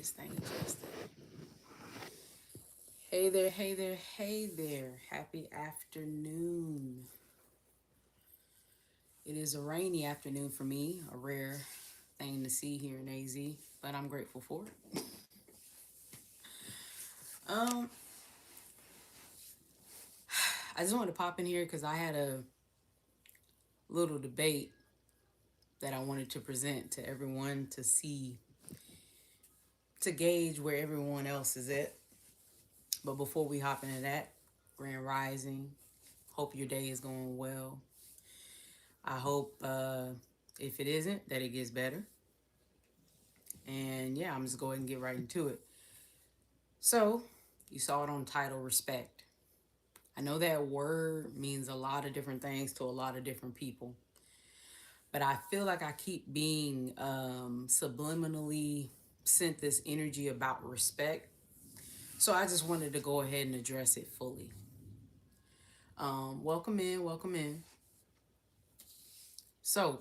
this thing adjusted. Hey there, hey there, hey there. Happy afternoon. It is a rainy afternoon for me, a rare thing to see here in AZ, but I'm grateful for it. Um, I just wanted to pop in here because I had a little debate that I wanted to present to everyone to see, to gauge where everyone else is at. But before we hop into that, Grand Rising, hope your day is going well. I hope if it isn't, that it gets better. And yeah, I'm just going to get right into it. So, you saw it on the title, respect. I know that word means a lot of different things to a lot of different people, but I feel like I keep being subliminally sent this energy about respect. So, I just wanted to go ahead and address it fully. Welcome in, welcome in. So,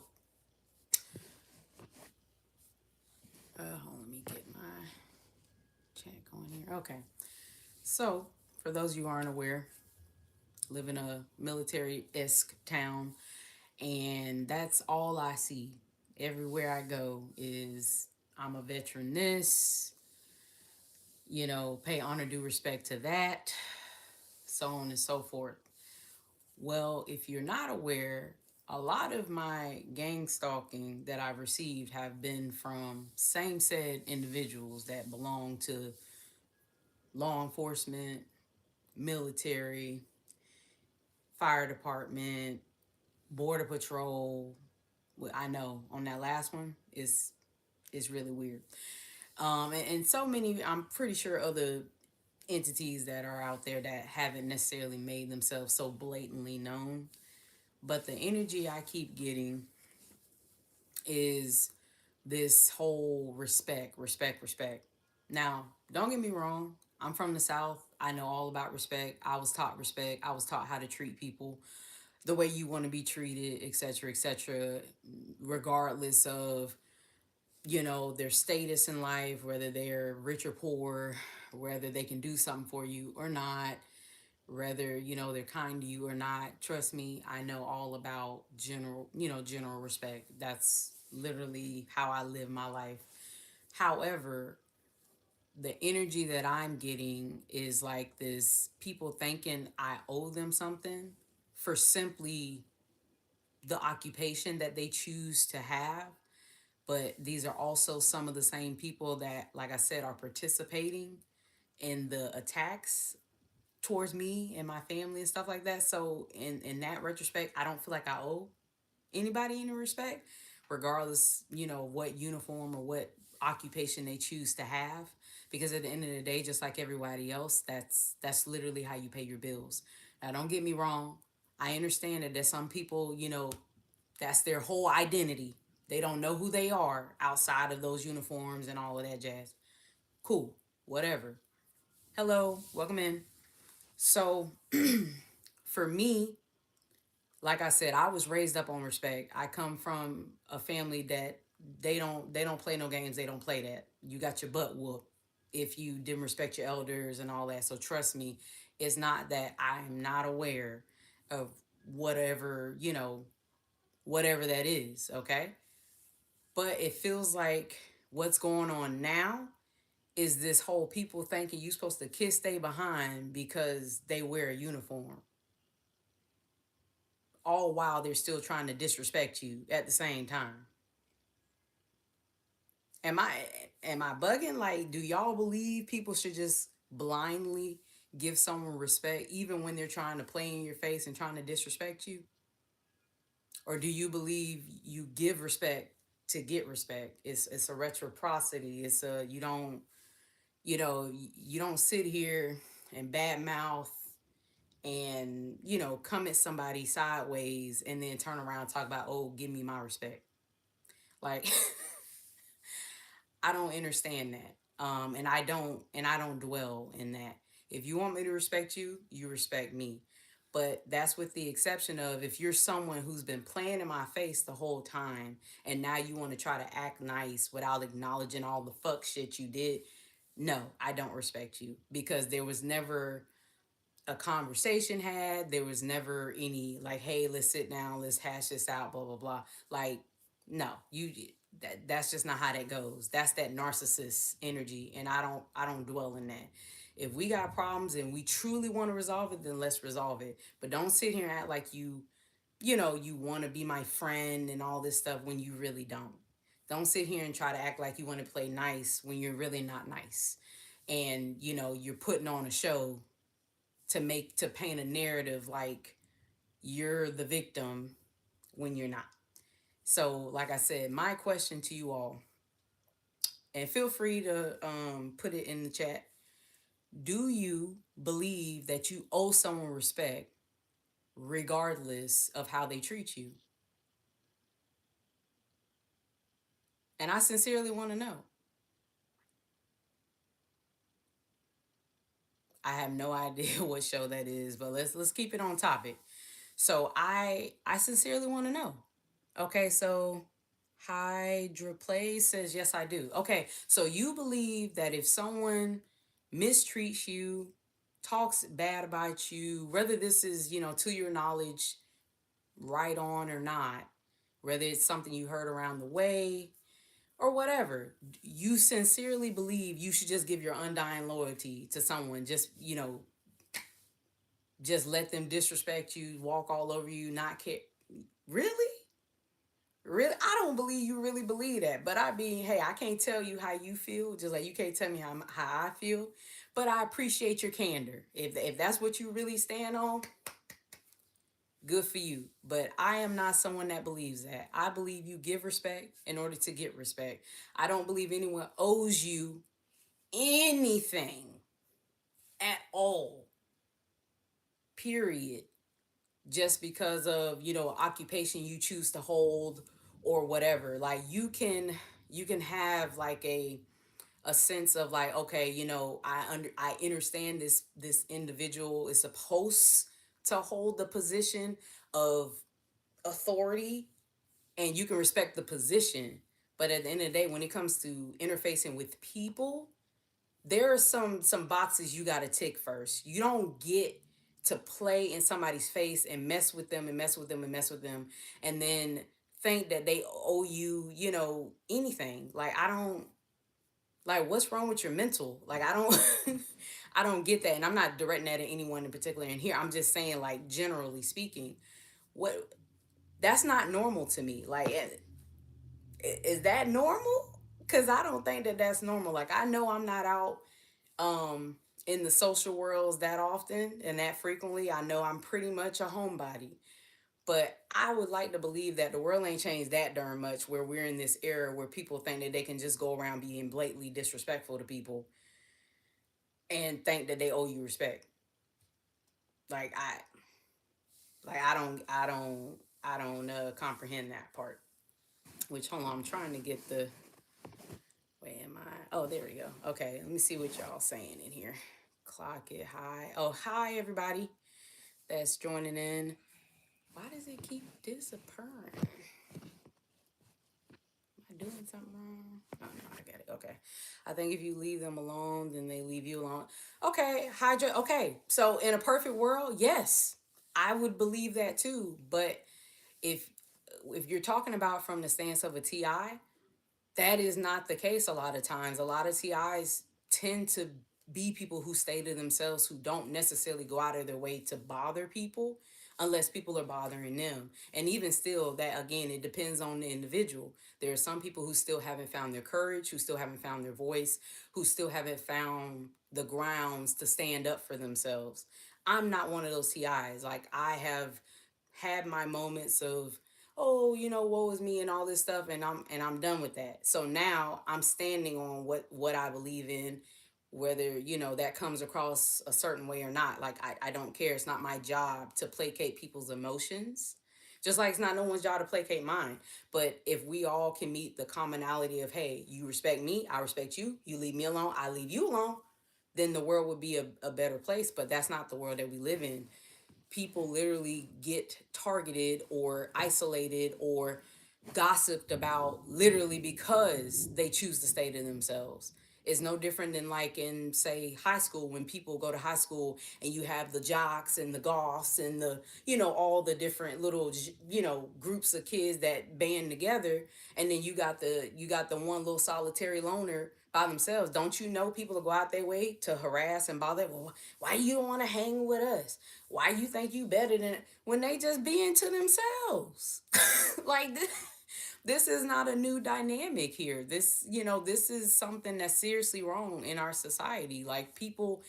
let me get my chat going here. Okay. So, for those of you who aren't aware, live in a military-esque town, and that's all I see everywhere I go is I'm a veteran this, pay honor due respect to that, so on and so forth. Well, if you're not aware, a lot of my gang stalking that I've received have been from same said individuals that belong to law enforcement, military, fire department, border patrol. I know on that last one is really weird. And so many, I'm pretty sure other entities that are out there that haven't necessarily made themselves so blatantly known. But the energy I keep getting is this whole respect. Now, don't get me wrong. I'm from the South. I know all about respect. I was taught respect. I was taught how to treat people the way you want to be treated, etc., regardless of their status in life, whether they're rich or poor, whether they can do something for you or not, whether they're kind to you or not. Trust me, I know all about general respect. That's literally how I live my life. However, the energy that I'm getting is like this: people thinking I owe them something for simply the occupation that they choose to have. But these are also some of the same people that, like I said, are participating in the attacks towards me and my family and stuff like that. So in that retrospect, I don't feel like I owe anybody any respect, regardless, what uniform or what occupation they choose to have. Because at the end of the day, just like everybody else, that's literally how you pay your bills. Now, don't get me wrong. I understand that there's some people, that's their whole identity. They don't know who they are outside of those uniforms and all of that jazz. Cool, whatever. Hello, welcome in. So, for me, like I said, I was raised up on respect. I come from a family that they don't play no games. They don't play that. You got your butt whooped if you didn't respect your elders and all that. So trust me, it's not that I'm not aware of whatever whatever that is. Okay, but it feels like what's going on now is this whole people thinking you're supposed to kiss stay behind because they wear a uniform, all while they're still trying to disrespect you at the same time. Am I am I bugging? Like, do y'all believe people should just blindly give someone respect even when they're trying to play in your face and trying to disrespect you? Or do you believe you give respect to get respect? It's a reciprocity. It's a you don't sit here and bad mouth and come at somebody sideways and then turn around and talk about, oh, give me my respect. Like, I don't understand that. And I don't dwell in that. If you want me to respect you, you respect me. But that's with the exception of if you're someone who's been playing in my face the whole time and now you want to try to act nice without acknowledging all the fuck shit you did. no, I don't respect you, because there was never a conversation had. There was never any like, hey, let's sit down, let's hash this out, blah blah blah. Like, no, you, that's just not how that goes. That's that narcissist energy, and I don't dwell in that. If we got problems and we truly want to resolve it, then let's resolve it. But don't sit here and act like you want to be my friend and all this stuff when you really don't. Don't sit here and try to act like you want to play nice when you're really not nice. And you're putting on a show to paint a narrative like you're the victim when you're not. So, like I said, my question to you all, and feel free to put it in the chat. Do you believe that you owe someone respect regardless of how they treat you? And I sincerely want to know. I have no idea what show that is, but let's keep it on topic. So I sincerely want to know. Okay, so Hydroplay says yes, I do. Okay, so you believe that if someone mistreats you, talks bad about you, whether this is to your knowledge, right on or not, whether it's something you heard around the way or whatever, you sincerely believe you should just give your undying loyalty to someone. Just let them disrespect you, walk all over you, not care. Really? Really? I don't believe you really believe that. But hey, I can't tell you how you feel, just like you can't tell me how I feel. But I appreciate your candor. If that's what you really stand on, good for you. But I am not someone that believes that. I believe you give respect in order to get respect. I don't believe anyone owes you anything at all, period, just because of occupation you choose to hold or whatever. Like, you can have like a sense of like, okay, I understand this individual is supposed to hold the position of authority, and you can respect the position. But at the end of the day, when it comes to interfacing with people, there are some boxes you got to tick first. You don't get to play in somebody's face and mess with them and mess with them and mess with them, and then think that they owe you, anything. Like, I don't, like, what's wrong with your mental? Like, I don't I don't get that. And I'm not directing that at anyone in particular in here. I'm just saying, like, generally speaking, what that's not normal to me. Like, is that normal? Because I don't think that that's normal. Like, I know I'm not out um in the social worlds that often and that frequently. I know I'm pretty much a homebody. But I would like to believe that the world ain't changed that darn much, where we're in this era where people think that they can just go around being blatantly disrespectful to people and think that they owe you respect. Like, I don't comprehend that part. Which, hold on, I'm trying to get the, wait, am I? Oh, there we go. Okay, let me see what y'all saying in here. Clock it high. Oh, hi everybody that's joining in. Why does it keep disappearing? Am I doing something wrong? Oh no, I got it. Okay. I think if you leave them alone, then they leave you alone. Okay, Hydra. Okay, so in a perfect world, yes, I would believe that too. But if if you're talking about from the stance of a TI, that is not the case a lot of times. A lot of TIs tend to be people who stay to themselves, who don't necessarily go out of their way to bother people unless people are bothering them. And even still, that again, it depends on the individual. There are some people who still haven't found their courage, who still haven't found their voice, who still haven't found the grounds to stand up for themselves. I'm not one of those TIs. Like, I have had my moments of, oh, woe is me and all this stuff, and I'm done with that. So now I'm standing on what I believe in, whether that comes across a certain way or not. Like, I don't care. It's not my job to placate people's emotions, just like it's not no one's job to placate mine. But if we all can meet the commonality of, hey, you respect me, I respect you, you leave me alone, I leave you alone, then the world would be a better place. But that's not the world that we live in. People literally get targeted or isolated or gossiped about literally because they choose to stay to themselves. It's no different than like in, say, high school, when people go to high school and you have the jocks and the goths and the, all the different little, groups of kids that band together. And then you got the one little solitary loner by themselves. Don't you know people will go out their way to harass and bother? Well, why you don't want to hang with us? Why you think you better than, when they just being to themselves? Like this is not a new dynamic here. This is something that's seriously wrong in our society. Like people,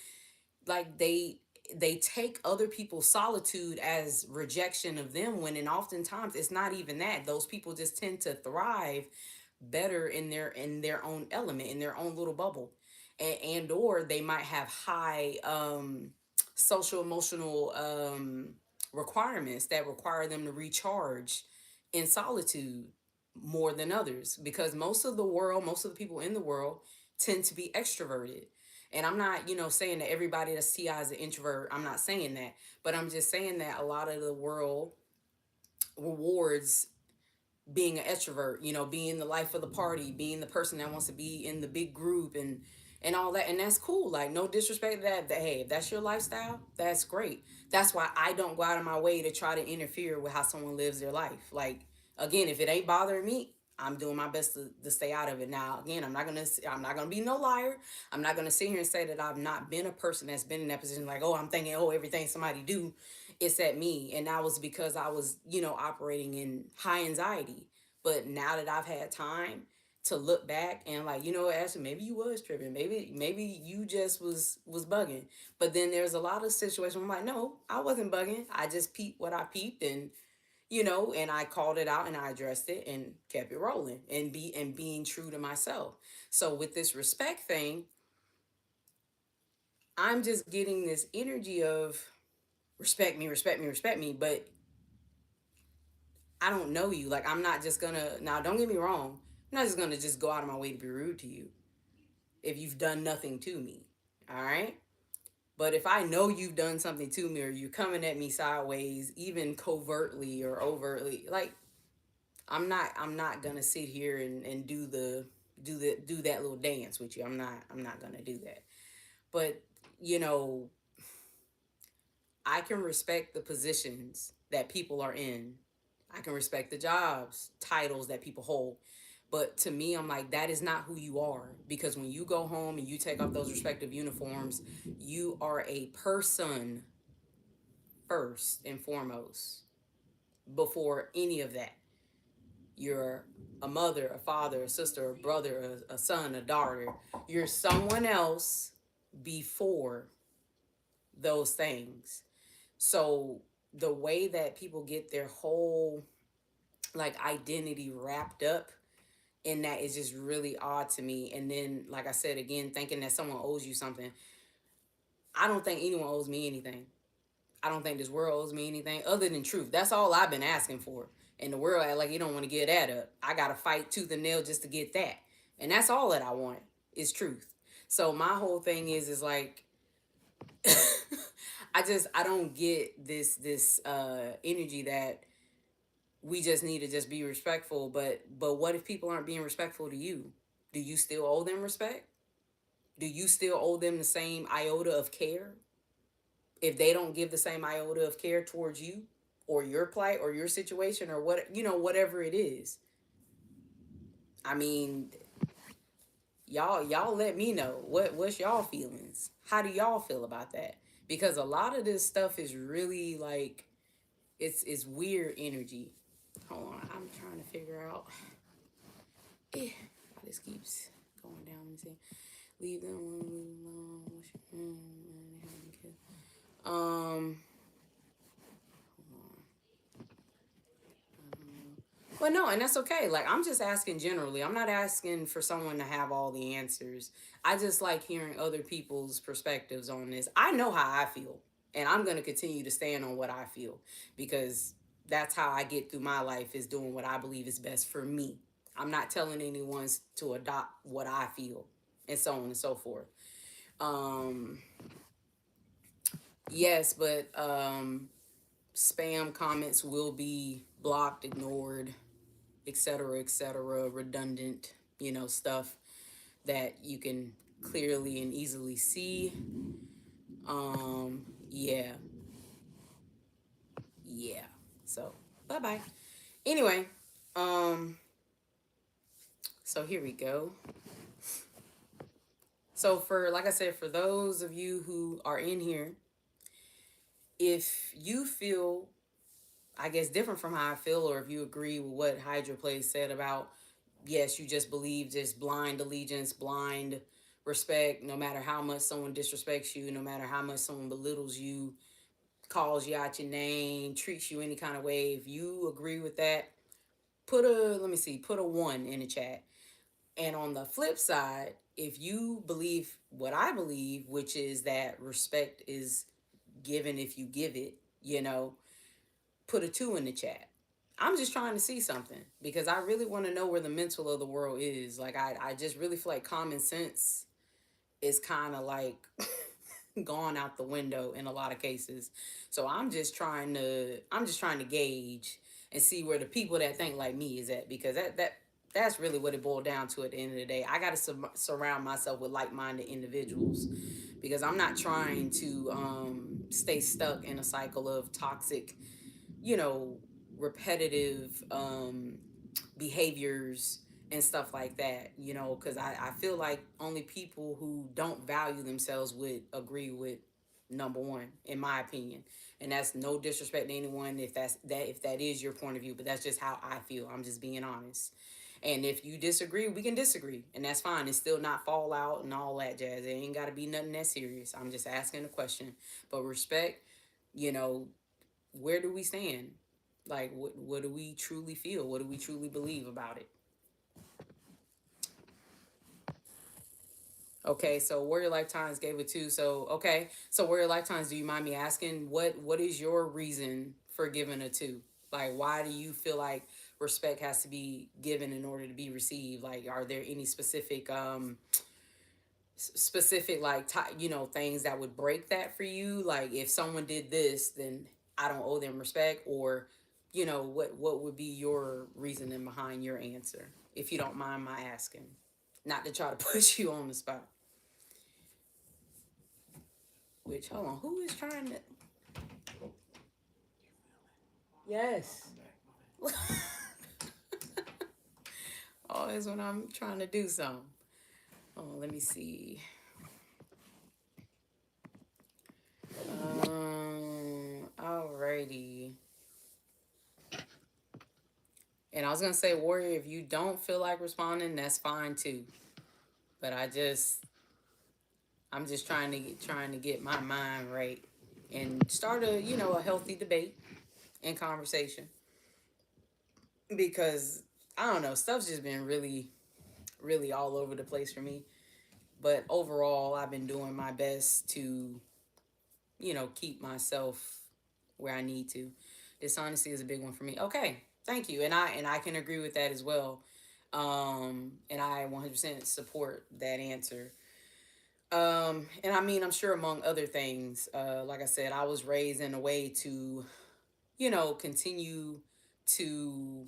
like they take other people's solitude as rejection of them, when, and oftentimes it's not even that. Those people just tend to thrive better in their own element, in their own little bubble. And or they might have high social emotional requirements that require them to recharge in solitude more than others, because most of the people in the world tend to be extroverted. And I'm not, saying that everybody that's TI is an introvert. I'm not saying that. But I'm just saying that a lot of the world rewards being an extrovert, being the life of the party, being the person that wants to be in the big group, and all that. And that's cool. Like, no disrespect to that. Hey, if that's your lifestyle, that's great. That's why I don't go out of my way to try to interfere with how someone lives their life. Like, again, if it ain't bothering me, I'm doing my best to stay out of it. Now, again, I'm not gonna be no liar. I'm not gonna sit here and say that I've not been a person that's been in that position. Like, oh, I'm thinking, oh, everything somebody do, it's at me. And that was because I was, operating in high anxiety. But now that I've had time to look back and, like, Ashley, maybe you was tripping. Maybe you just was bugging. But then there's a lot of situations where I'm like, no, I wasn't bugging. I just peeped what I peeped, and I called it out and I addressed it and kept it rolling, and being true to myself. So with this respect thing, I'm just getting this energy of respect me, respect me, respect me, but I don't know you. Like, I'm not just gonna, now don't get me wrong, I'm not just gonna just go out of my way to be rude to you if you've done nothing to me. All right? But if I know you've done something to me, or you're coming at me sideways, even covertly or overtly, like, I'm not gonna sit here and do that little dance with you. I'm not gonna do that. But, you know, I can respect the positions that people are in. I can respect the jobs, titles that people hold. But to me, I'm like, that is not who you are. Because when you go home and you take off those respective uniforms, you are a person first and foremost, before any of that. You're a mother, a father, a sister, a brother, a son, a daughter. You're someone else before those things. So the way that people get their whole, like, identity wrapped up in that is just really odd to me. And then, like I said, again, thinking that someone owes you something. I don't think anyone owes me anything. I don't think this world owes me anything other than truth. That's all I've been asking for. And the world act like you don't want to get that up. I gotta fight tooth and nail just to get that. And that's all that I want is truth. So my whole thing is like I don't get this energy that we just need to just be respectful. But what if people aren't being respectful to you? Do you still owe them respect? Do you still owe them the same iota of care if they don't give the same iota of care towards you, or your plight, or your situation, or whatever it is? I mean, y'all let me know what's y'all feelings. How do y'all feel about that? Because a lot of this stuff is really like, it's weird energy. Hold on, I'm trying to figure out. Eh, this keeps going down. Let me see. Leave them alone. Um. Well, no, and that's okay. Like, I'm just asking generally. I'm not asking for someone to have all the answers. I just like hearing other people's perspectives on this. I know how I feel, and I'm going to continue to stand on what I feel, because that's how I get through my life, is doing what I believe is best for me. I'm not telling anyone to adopt what I feel, and so on and so forth. Um, yes, but spam comments will be blocked, ignored, etc., etc., redundant, stuff that you can clearly and easily see. Yeah, yeah. So bye bye. Anyway, um, so here we go. So for like I said, for those of you who are in here, if you feel, I guess, different from how I feel, or if you agree with what Hydra Play said about, yes, you just believe just blind allegiance, blind respect, no matter how much someone disrespects you, no matter how much someone belittles you, calls you out your name, treats you any kind of way, if you agree with that, let me see, put a one in the chat. And on the flip side, if you believe what I believe, which is that respect is given if you give it, put a two in the chat. I'm just trying to see something because I really want to know where the mental of the world is. Like, I just really feel like common sense is kind of like gone out the window in a lot of cases. So I'm just trying to gauge and see where the people that think like me is at, because that's really what it boiled down to at the end of the day. I got to surround myself with like-minded individuals because I'm not trying to stay stuck in a cycle of toxic, you know, repetitive behaviors and stuff like that, because I feel like only people who don't value themselves would agree with number one, in my opinion. And that's no disrespect to anyone if that is your point of view, but that's just how I feel. I'm just being honest. And if you disagree, we can disagree, and that's fine. It's still not fallout and all that jazz. It ain't got to be nothing that serious. I'm just asking a question. But respect, you know, where do we stand? Like, what do we truly feel? What do we truly believe about it? Okay, so Warrior Lifetimes gave it two. So okay, so Warrior Lifetimes, do you mind me asking what is your reason for giving a two? Like, why do you feel like respect has to be given in order to be received? Like, are there any specific like things that would break that for you? Like, if someone did this, then I don't owe them respect, or what would be your reasoning behind your answer, if you don't mind my asking, not to try to push you on the spot. Which, hold on, who is trying to? Yes. Oh, that's when I'm trying to do something. Oh, let me see. Alrighty. And I was gonna say, Warrior, if you don't feel like responding, that's fine too. But I'm just trying to get my mind right and start a healthy debate and conversation, because I don't know, stuff's just been really really all over the place for me. But overall, I've been doing my best to keep myself where I need to. Dishonesty is a big one for me. Okay, thank you, and I can agree with that as well. And I 100% support that answer. And I mean, I'm sure among other things, like I said, I was raised in a way to, continue to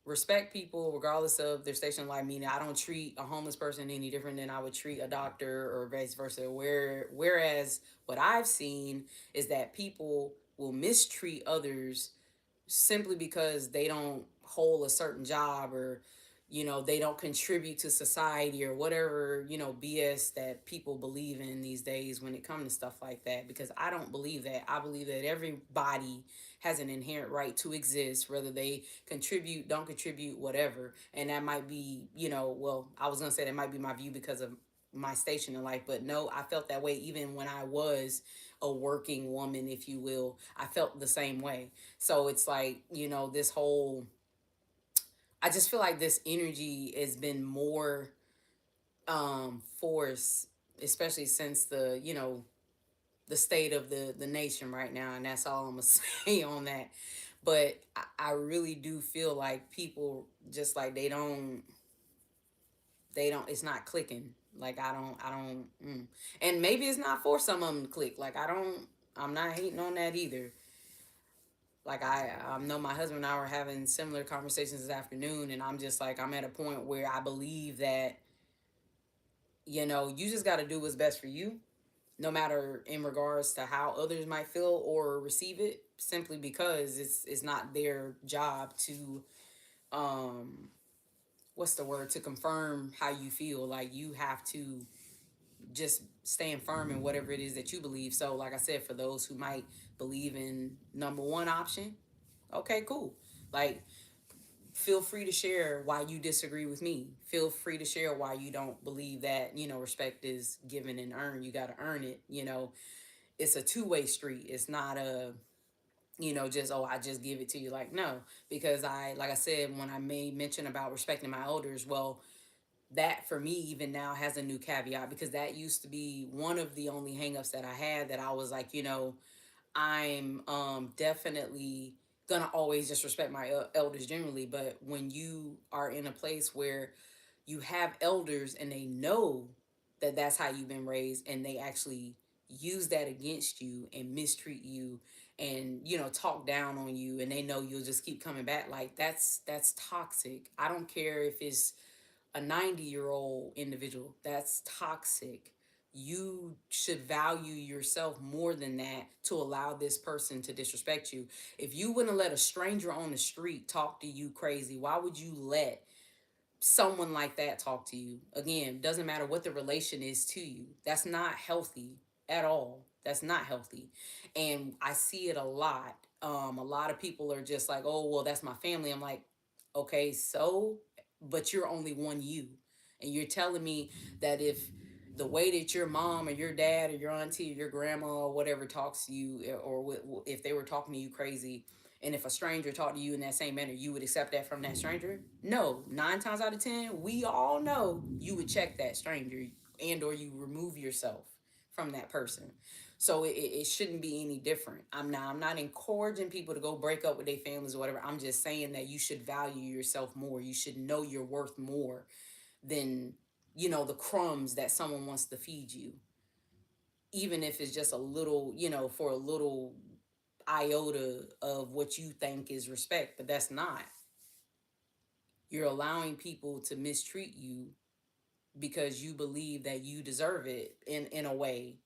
respect people regardless of their station in life. Meaning, I don't treat a homeless person any different than I would treat a doctor, or vice versa. Whereas what I've seen is that people will mistreat others simply because they don't hold a certain job, or they don't contribute to society, or whatever BS that people believe in these days when it comes to stuff like that. Because I don't believe that. I believe that everybody has an inherent right to exist, whether they contribute, don't contribute, whatever. And that might be, well, I was gonna say that might be my view because of my station in life, but no, I felt that way even when I was a working woman, if you will. I felt the same way. So it's like, this whole, I just feel like this energy has been more force, especially since the state of the nation right now, and that's all I'm gonna say on that. But I really do feel like people just like they don't it's not clicking. Like, I don't and maybe it's not for some of them to click. Like, I'm not hating on that either. Like, I know my husband and I were having similar conversations this afternoon, and I'm just like, I'm at a point where I believe that You just got to do what's best for you, no matter in regards to how others might feel or receive it, simply because it's not their job to um what's the word, to confirm how you feel. Like, you have to just stand firm in whatever it is that you believe. So like I said, for those who might believe in number one option, okay, cool. Like, feel free to share why you disagree with me. Feel free to share why you don't believe that, respect is given and earned. You got to earn it. It's a two-way street. It's not a, just, oh, I just give it to you. Like, no, because like I said, when I made mention about respecting my elders, well, that for me even now has a new caveat, because that used to be one of the only hangups that I had, that I was like, I'm definitely gonna always just respect my elders generally. But when you are in a place where you have elders and they know that that's how you've been raised, and they actually use that against you and mistreat you, and talk down on you, and they know you'll just keep coming back, like, that's toxic. I don't care if it's a 90-year-old individual. That's toxic. You should value yourself more than that to allow this person to disrespect you. If you wouldn't let a stranger on the street talk to you crazy, why would you let someone like that talk to you? Again, doesn't matter what the relation is to you. That's not healthy at all. That's not healthy. And I see it a lot. A lot of people are just like, oh, well, that's my family. I'm like, okay, so, but you're only one you. And you're telling me that if the way that your mom or your dad or your auntie or your grandma or whatever talks to you, or if they were talking to you crazy, and if a stranger talked to you in that same manner, you would accept that from that stranger? No. 9 times out of 10, we all know you would check that stranger, and or you remove yourself from that person. So it shouldn't be any different. I'm not encouraging people to go break up with their families or whatever. I'm just saying that you should value yourself more. You should know your worth more than the crumbs that someone wants to feed you, even if it's just a little, for a little iota of what you think is respect. But that's not. You're allowing people to mistreat you because you believe that you deserve it, in a way,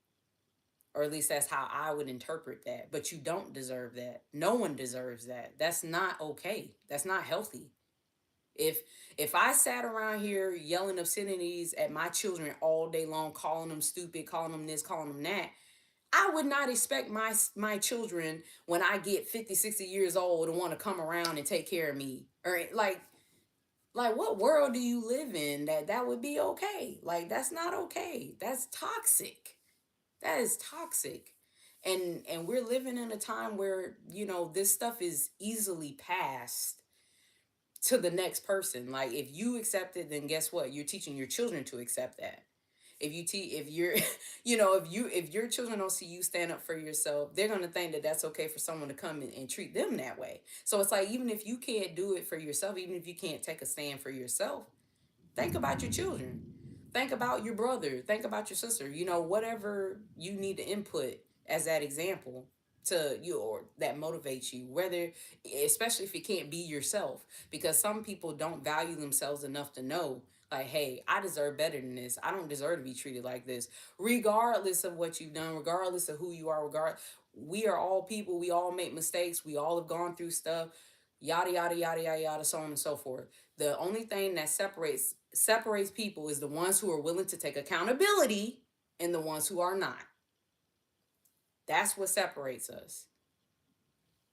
or at least that's how I would interpret that. But you don't deserve that. No one deserves that. That's not okay. That's not healthy. If if I sat around here yelling obscenities at my children all day long, calling them stupid, calling them this, calling them that, I would not expect my children, when I get 50, 60 years old, to want to come around and take care of me. Or like, what world do you live in that would be okay? Like, that's not okay. That's toxic. That is toxic. And we're living in a time where, this stuff is easily passed to the next person. Like, if you accept it, then guess what? You're teaching your children to accept that. If you're if your children don't see you stand up for yourself, they're going to think that that's okay for someone to come and treat them that way. So it's like, even if you can't do it for yourself, even if you can't take a stand for yourself, think about your children. Think about your brother. Think about your sister. Whatever you need to input as that example to you, or that motivates you, whether, especially if you can't be yourself, because some people don't value themselves enough to know, like, hey, I deserve better than this. I don't deserve to be treated like this, regardless of what you've done, regardless of who you are. We are all people. We all make mistakes. We all have gone through stuff, yada yada yada yada yada, so on and so forth. The only thing that separates people is the ones who are willing to take accountability and the ones who are not. That's what separates us.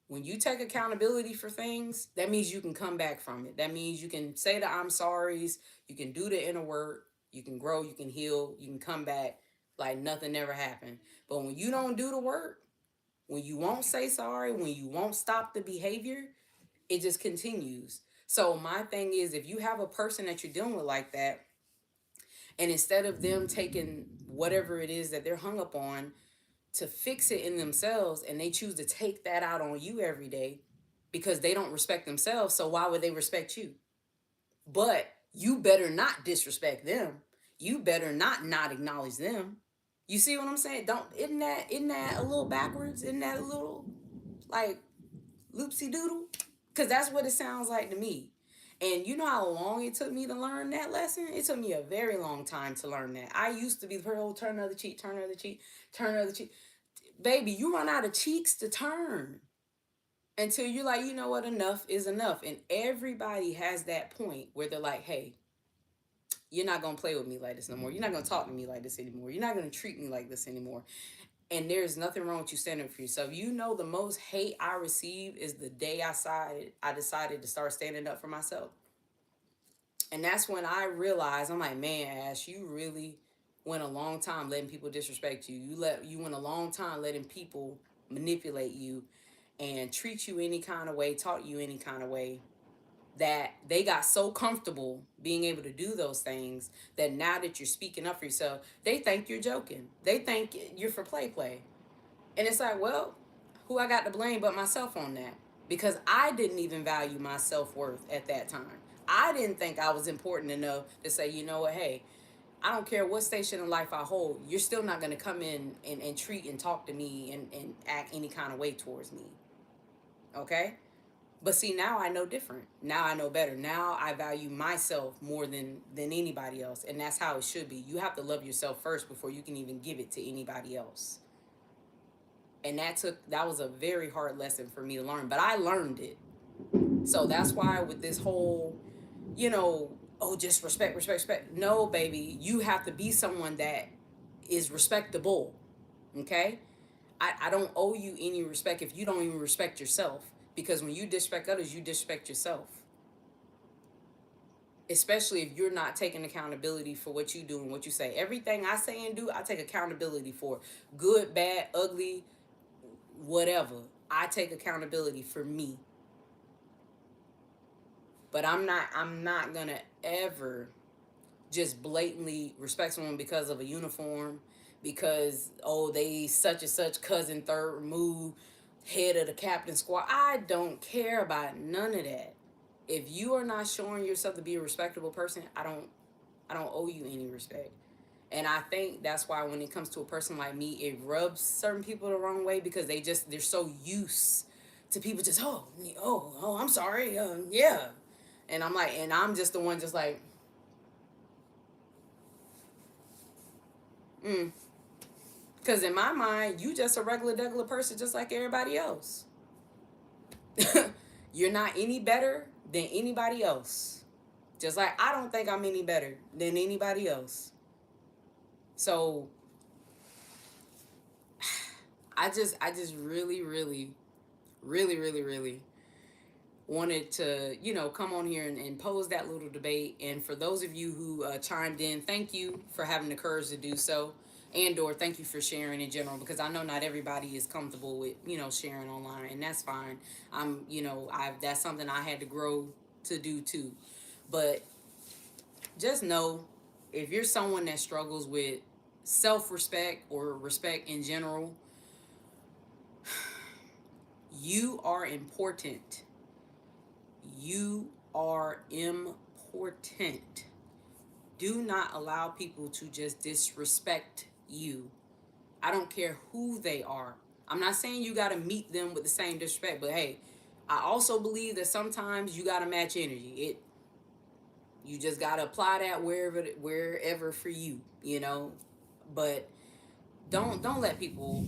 When you take accountability for things, that means you can come back from it. That means you can say the I'm sorry's, you can do the inner work, you can grow, you can heal, you can come back like nothing ever happened. But when you don't do the work, when you won't say sorry, when you won't stop the behavior, it just continues. So my thing is, if you have a person that you're dealing with like that, and instead of them taking whatever it is that they're hung up on to fix it in themselves, and they choose to take that out on you every day because they don't respect themselves, so why would they respect you? But you better not disrespect them. You better not acknowledge them. You see what I'm saying? Don't isn't that a little backwards? Isn't that a little like loopsy doodle? Because that's what it sounds like to me. And you know how long it took me to learn that lesson? It took me a very long time to learn that. I used to be the person, oh, turn the other cheek, turn the other cheek, turn the other cheek. Baby, you run out of cheeks to turn until you're like, you know what, enough is enough. And everybody has that point where they're like, hey, you're not going to play with me like this no more. You're not going to talk to me like this anymore. You're not going to treat me like this anymore. And there's nothing wrong with you standing up for yourself. You know, the most hate I received is the day I decided to start standing up for myself. And that's when I realized, I'm like, man, Ash, you really went a long time letting people disrespect you. You went a long time letting people manipulate you and treat you any kind of way, talk to you any kind of way, that they got so comfortable being able to do those things that now that you're speaking up for yourself, they think you're joking. They think you're for play. And it's like, well, who I got to blame but myself on that? Because I didn't even value my self-worth at that time. I didn't think I was important enough to say, you know what, hey, I don't care what station in life I hold, you're still not going to come in and treat and talk to me and act any kind of way towards me. Okay? But see, now I know different. Now I know better. Now I value myself more than anybody else. And that's how it should be. You have to love yourself first before you can even give it to anybody else. And that was a very hard lesson for me to learn. But I learned it. So that's why with this whole, you know, oh, just respect. No, baby, you have to be someone that is respectable. Okay? I don't owe you any respect if you don't even respect yourself. Because when you disrespect others, you disrespect yourself. Especially if you're not taking accountability for what you do and what you say. Everything I say and do, I take accountability for. Good, bad, ugly, whatever. I take accountability for me. But I'm not gonna ever just blatantly respect someone because of a uniform, because oh they such and such cousin third remove, head of the captain squad. I don't care about none of that. If you are not showing yourself to be a respectable person, I don't owe you any respect. And I think that's why when it comes to a person like me, it rubs certain people the wrong way because they're so used to people just oh I'm sorry yeah, and I'm like, and I'm just the one just like because in my mind you just a regular person just like everybody else. You're not any better than anybody else. Just like I don't think I'm any better than anybody else. So I just really wanted to, come on here and pose that little debate. And for those of you who chimed in, thank you for having the courage to do so. And or thank you for sharing in general, because I know not everybody is comfortable with, sharing online, and that's fine. That's something I had to grow to do too. But just know, if you're someone that struggles with self-respect or respect in general, you are important. You are important. Do not allow people to just disrespect you. I don't care who they are. I'm not saying you got to meet them with the same disrespect, but hey, I also believe that sometimes you got to match energy. You just got to apply that wherever for you. But don't let people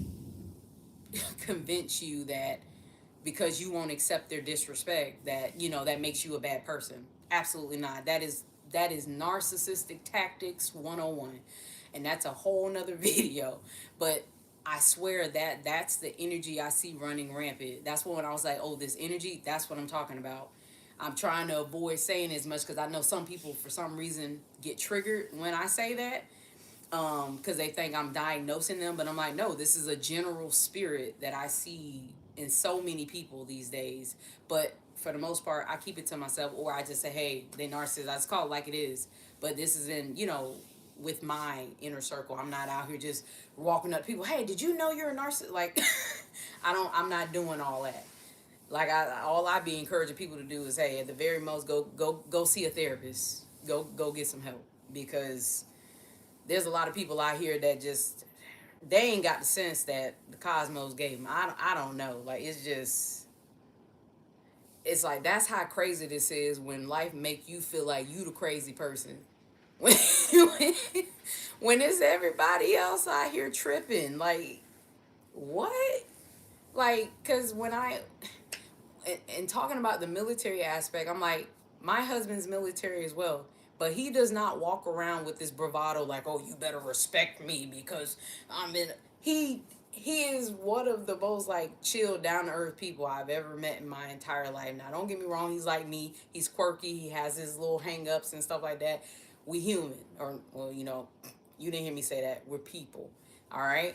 convince you that because you won't accept their disrespect that makes you a bad person. Absolutely not. That is narcissistic tactics 101, and that's a whole nother video. But I swear that's the energy I see running rampant. That's when I was like, oh, this energy, that's what I'm talking about. I'm trying to avoid saying as much because I know some people for some reason get triggered when I say that, because they think I'm diagnosing them. But I'm like, no, this is a general spirit that I see in so many people these days. But for the most part, I keep it to myself, or I just say, hey, they narcissists. I just call it like it is. But this is with my inner circle. I'm not out here just walking up to people, hey, did you know you're a narcissist? Like, I'm not doing all that. Like, all I be encouraging people to do is, hey, at the very most, go see a therapist. Go get some help, because there's a lot of people out here that just, they ain't got the sense that the cosmos gave them. I don't know. Like, it's just, it's like that's how crazy this is when life make you feel like you the crazy person. When when, when it's everybody else out here tripping, like what? Like, cause when and talking about the military aspect, I'm like, my husband's military as well, but he does not walk around with this bravado like, oh, you better respect me because I'm in. He is one of the most like chill, down to earth people I've ever met in my entire life. Now, don't get me wrong, he's like me. He's quirky. He has his little hang ups and stuff like that. We human, or well, you didn't hear me say that. We're people, all right.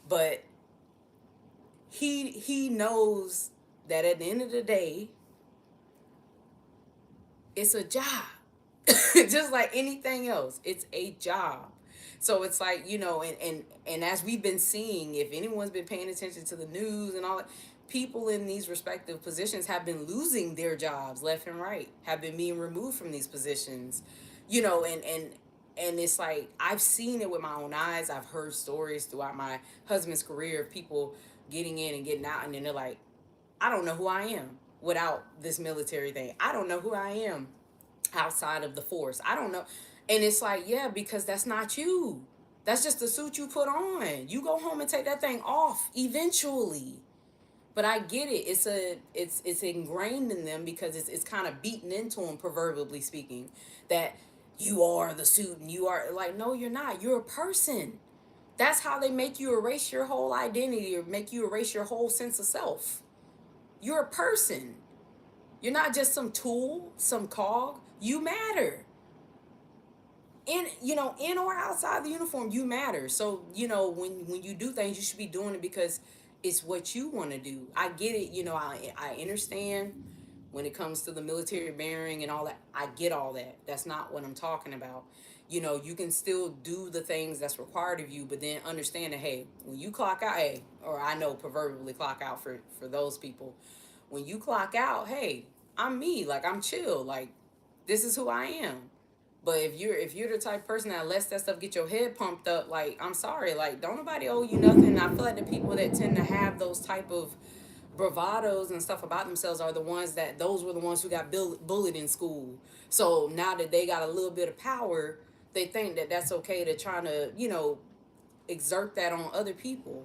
But he knows that at the end of the day, it's a job. Just like anything else, it's a job. So it's like, and as we've been seeing, if anyone's been paying attention to the news and all that, people in these respective positions have been losing their jobs left and right, have been being removed from these positions, and it's like I've seen it with my own eyes. I've heard stories throughout my husband's career of people getting in and getting out, and then they're like, I don't know who I am without this military thing. I don't know who I am outside of the force. I don't know. And it's like, yeah, because that's not you. That's just the suit you put on. You go home and take that thing off eventually. But I get it. It's ingrained in them because it's kind of beaten into them, proverbially speaking, that you are the suit and you are like, no, you're not. You're a person. That's how they make you erase your whole identity or make you erase your whole sense of self. You're a person. You're not just some tool, some cog. You matter. In or outside the uniform, you matter. So, when you do things, you should be doing it because it's what you want to do. I get it. I understand when it comes to the military bearing and all that. I get all that. That's not what I'm talking about. You can still do the things that's required of you, but then understand that, hey, when you clock out, hey, or I know proverbially clock out for those people. When you clock out, hey, I'm me. Like, I'm chill. Like, this is who I am. But if you're the type of person that lets that stuff get your head pumped up, like, I'm sorry, like, don't nobody owe you nothing. I feel like the people that tend to have those type of bravados and stuff about themselves are the ones that those were the ones who got bullied in school. So now that they got a little bit of power, they think that that's okay to try to exert that on other people,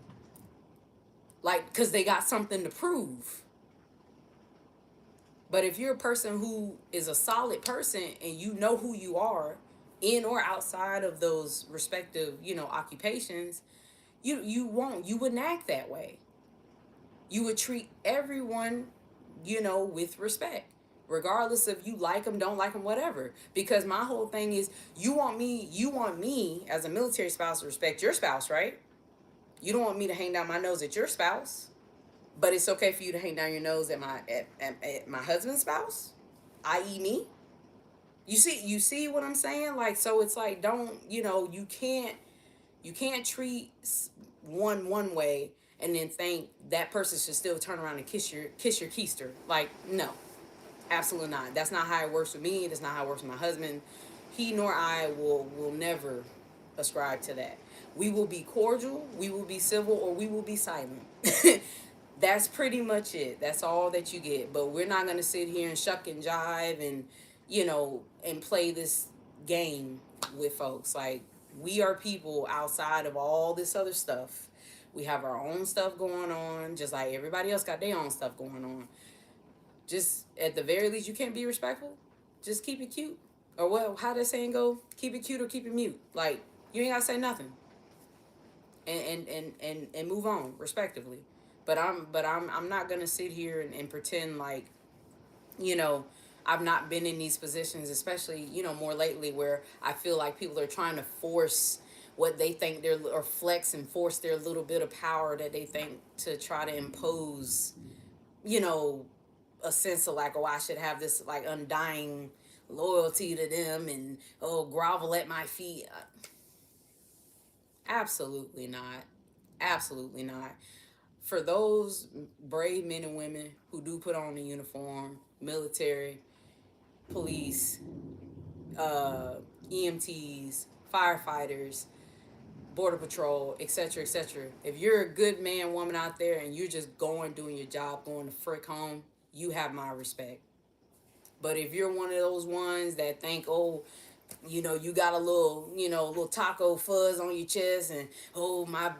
like because they got something to prove. But if you're a person who is a solid person and you know who you are in or outside of those respective, occupations, you wouldn't act that way. You would treat everyone, with respect, regardless of you like them, don't like them, whatever. Because my whole thing is you want me as a military spouse to respect your spouse, right? You don't want me to hang down my nose at your spouse. But it's okay for you to hang down your nose at my husband's spouse, i.e. me. You see what I'm saying? Like, so it's like, don't, you can't treat one way and then think that person should still turn around and kiss your keister. Like, no, absolutely not. That's not how it works with me. That's not how it works with my husband. He nor I will never ascribe to that. We will be cordial, we will be civil, or we will be silent. That's pretty much it. That's all that you get. But we're not gonna sit here and shuck and jive and and play this game with folks. Like, we are people outside of all this other stuff. We have our own stuff going on, just like everybody else got their own stuff going on. Just at the very least, you can't be respectful. Just keep it cute, or well, how that saying go? Keep it cute or keep it mute. Like, you ain't gotta say nothing, and move on respectively. But I'm not gonna sit here and pretend like you know I've not been in these positions, especially more lately, where I feel like people are trying to force what they think they're or flex and force their little bit of power that they think to try to impose you know a sense of like, oh, I should have this like undying loyalty to them and oh, grovel at my feet. Absolutely not. Absolutely not. For those brave men and women who do put on the uniform, military, police, uh, EMTs, firefighters, border patrol, etc., etc. If you're a good man, woman out there, and you're just going doing your job, going to frick home, you have my respect. But if you're one of those ones that think, oh, you got a little, little taco fuzz on your chest, and oh my,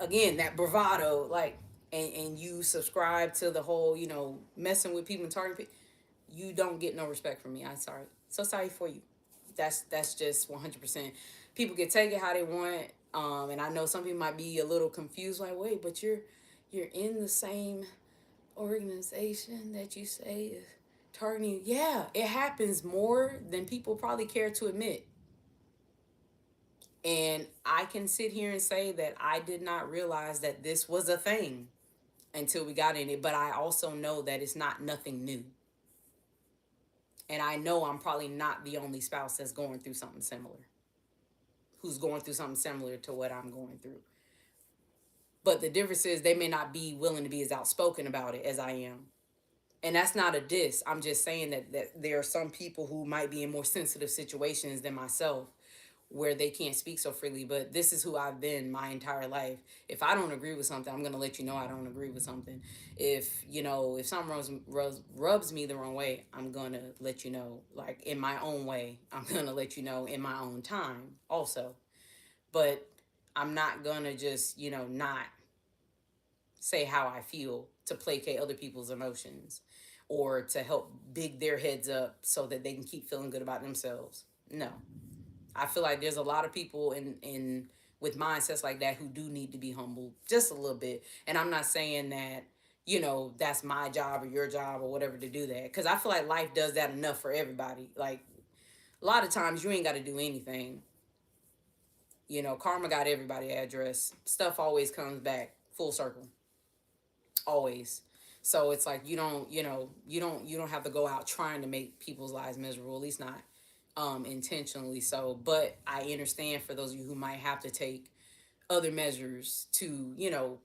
again, that bravado, like, and you subscribe to the whole, messing with people and targeting people, you don't get no respect from me. I'm sorry. So sorry for you. That's just 100%. People can take it how they want. And I know some people might be a little confused, like, wait, but you're in the same organization that you say is targeting. Yeah, it happens more than people probably care to admit. And I can sit here and say that I did not realize that this was a thing until we got in it. But I also know that it's not nothing new. And I know I'm probably not the only spouse that's going through something similar, who's going through something similar to what I'm going through. But the difference is they may not be willing to be as outspoken about it as I am. And that's not a diss. I'm just saying that there are some people who might be in more sensitive situations than myself where they can't speak so freely. But this is who I've been my entire life. If I don't agree with something, I'm going to let you know I don't agree with something. If something rubs me the wrong way, I'm going to let you know, like, in my own way. I'm going to let you know in my own time also. But I'm not going to just, not say how I feel to placate other people's emotions or to help big their heads up so that they can keep feeling good about themselves. No. I feel like there's a lot of people in with mindsets like that who do need to be humbled just a little bit. And I'm not saying that, that's my job or your job or whatever to do that. Because I feel like life does that enough for everybody. Like, a lot of times you ain't got to do anything. Karma got everybody address. Stuff always comes back full circle. Always. So it's like you don't have to go out trying to make people's lives miserable, at least not intentionally so. But I understand for those of you who might have to take other measures to,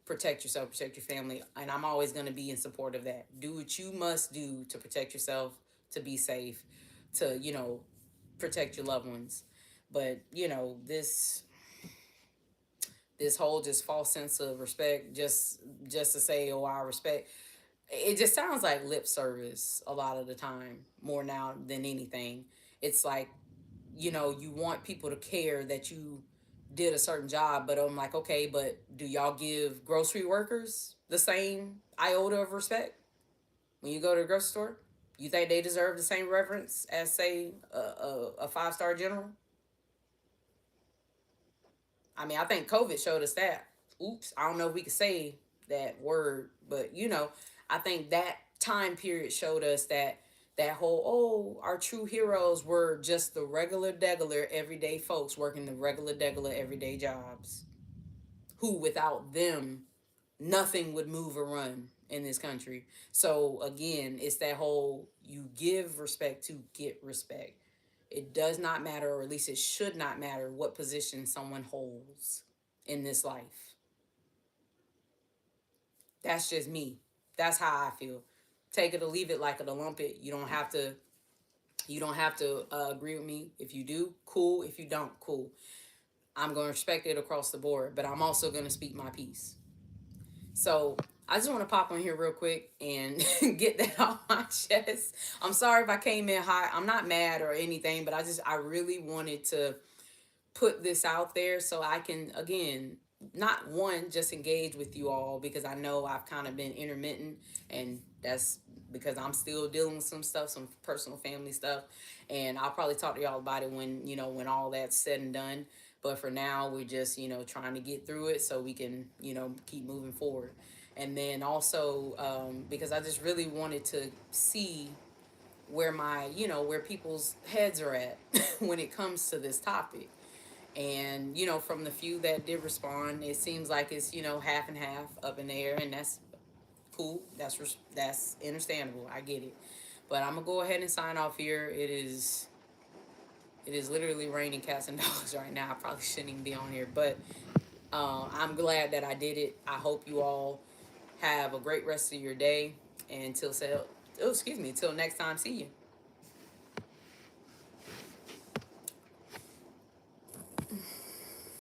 protect yourself, protect your family. And I'm always going to be in support of that. Do what you must do to protect yourself, to be safe, to, protect your loved ones. But, this whole just false sense of respect, just to say, oh, I respect, it just sounds like lip service a lot of the time, more now than anything. It's like, you want people to care that you did a certain job, but I'm like, okay, but do y'all give grocery workers the same iota of respect when you go to the grocery store? You think they deserve the same reverence as, say, a five-star general? I mean, I think COVID showed us that. Oops, I don't know if we could say that word, but I think that time period showed us that whole, oh, our true heroes were just the regular degular everyday folks working the regular degular everyday jobs, who without them nothing would move or run in this country. So again, it's that whole, you give respect to get respect. It does not matter, or at least it should not matter, what position someone holds in this life. That's just me. That's how I feel. Take it or leave it, like it or lump it. You don't have to agree with me. If you do, cool. If you don't, cool. I'm going to respect it across the board, but I'm also going to speak my piece. So I just want to pop on here real quick and get that off my chest. I'm sorry if I came in hot. I'm not mad or anything, but I really wanted to put this out there so I can, again, not one, just engage with you all, because I know I've kind of been intermittent, and that's because I'm still dealing with some stuff, some personal family stuff, and I'll probably talk to y'all about it when all that's said and done. But for now, we're just, trying to get through it so we can, keep moving forward. And then also, because I just really wanted to see where people's heads are at when it comes to this topic. And, from the few that did respond, it seems like it's, half and half, up in the air, and that's cool. That's understandable. I get it. But I'm gonna go ahead and sign off here. It is literally raining cats and dogs right now. I probably shouldn't even be on here, but I'm glad that I did it. I hope you all have a great rest of your day. And until next time, see you.